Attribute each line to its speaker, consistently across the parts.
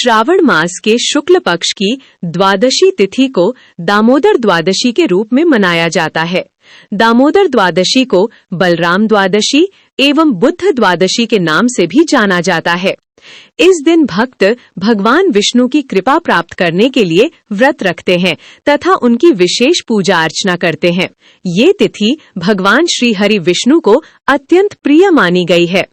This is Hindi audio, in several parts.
Speaker 1: श्रावण मास के शुक्ल पक्ष की द्वादशी तिथि को दामोदर द्वादशी के रूप में मनाया जाता है। दामोदर द्वादशी को बलराम द्वादशी एवं बुद्ध द्वादशी के नाम से भी जाना जाता है। इस दिन भक्त भगवान विष्णु की कृपा प्राप्त करने के लिए व्रत रखते हैं तथा उनकी विशेष पूजा अर्चना करते हैं। ये तिथि भगवान श्री हरि विष्णु को अत्यंत प्रिय मानी गई है।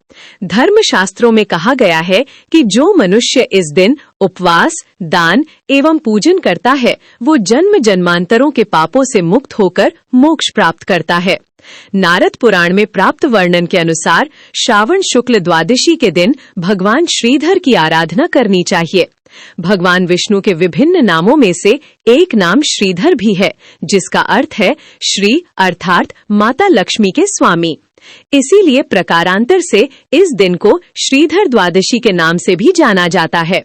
Speaker 1: धर्म शास्त्रों में कहा गया है कि जो मनुष्य इस दिन उपवास, दान एवं पूजन करता है वो जन्म जन्मांतरों के पापों से मुक्त होकर मोक्ष प्राप्त करता है। नारद पुराण में प्राप्त वर्णन के अनुसार श्रावण शुक्ल द्वादशी के दिन भगवान श्रीधर की आराधना करनी चाहिए। भगवान विष्णु के विभिन्न नामों में से एक नाम श्रीधर भी है, जिसका अर्थ है श्री अर्थात माता लक्ष्मी के स्वामी। इसीलिए प्रकारांतर से इस दिन को श्रीधर द्वादशी के नाम से भी जाना जाता है।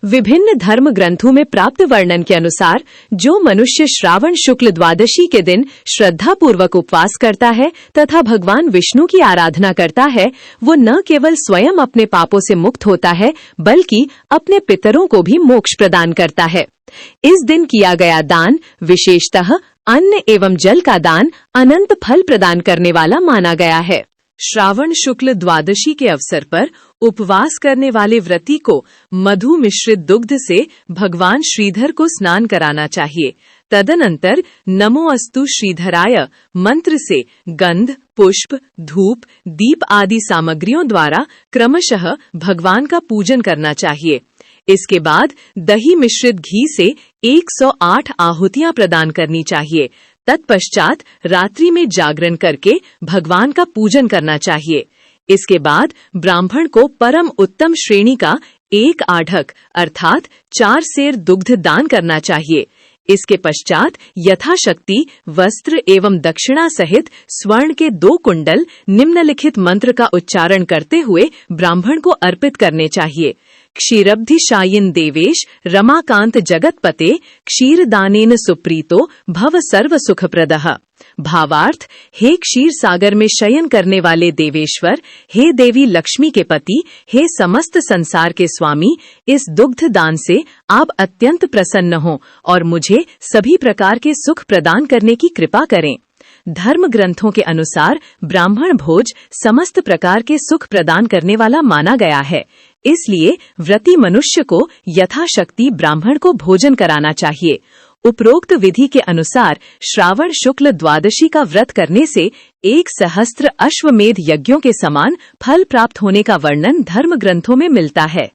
Speaker 1: विभिन्न धर्म ग्रंथों में प्राप्त वर्णन के अनुसार जो मनुष्य श्रावण शुक्ल द्वादशी के दिन श्रद्धा पूर्वक उपवास करता है तथा भगवान विष्णु की आराधना करता है, वो न केवल स्वयं अपने पापों से मुक्त होता है बल्कि अपने पितरों को भी मोक्ष प्रदान करता है। इस दिन किया गया दान, विशेषतः अन्न एवं जल का दान, अनंत फल प्रदान करने वाला माना गया है। श्रावण शुक्ल द्वादशी के अवसर पर उपवास करने वाले व्रती को मधु मिश्रित दुग्ध से भगवान श्रीधर को स्नान कराना चाहिए। तदनंतर नमो अस्तु श्रीधराय मंत्र से गंध, पुष्प, धूप, दीप आदि सामग्रियों द्वारा क्रमशः भगवान का पूजन करना चाहिए। इसके बाद दही मिश्रित घी से 108 आहुतियां प्रदान करनी चाहिए। तत्पश्चात रात्रि में जागरण करके भगवान का पूजन करना चाहिए। इसके बाद ब्राह्मण को परम उत्तम श्रेणी का 1 आढ़क अर्थात 4 सेर दुग्ध दान करना चाहिए। इसके पश्चात यथाशक्ति वस्त्र एवं दक्षिणा सहित स्वर्ण के 2 कुंडल निम्नलिखित मंत्र का उच्चारण करते हुए ब्राह्मण को अर्पित करने चाहिए। क्षीरब्धिशायिन देवेश रमाकांत जगतपते क्षीरदानेन सुप्रीतो भव सर्व सुखप्रदः। भावार्थ, हे क्षीर सागर में शयन करने वाले देवेश्वर, हे देवी लक्ष्मी के पति, हे समस्त संसार के स्वामी, इस दुग्ध दान से आप अत्यंत प्रसन्न हो और मुझे सभी प्रकार के सुख प्रदान करने की कृपा करें। धर्म ग्रंथों के अनुसार ब्राह्मण भोज समस्त प्रकार के सुख प्रदान करने वाला माना गया है। इसलिए व्रती मनुष्य को यथाशक्ति ब्राह्मण को भोजन कराना चाहिए। उपरोक्त विधि के अनुसार श्रावण शुक्ल द्वादशी का व्रत करने से 1 सहस्त्र अश्वमेध यज्ञों के समान फल प्राप्त होने का वर्णन धर्म ग्रंथों में मिलता है।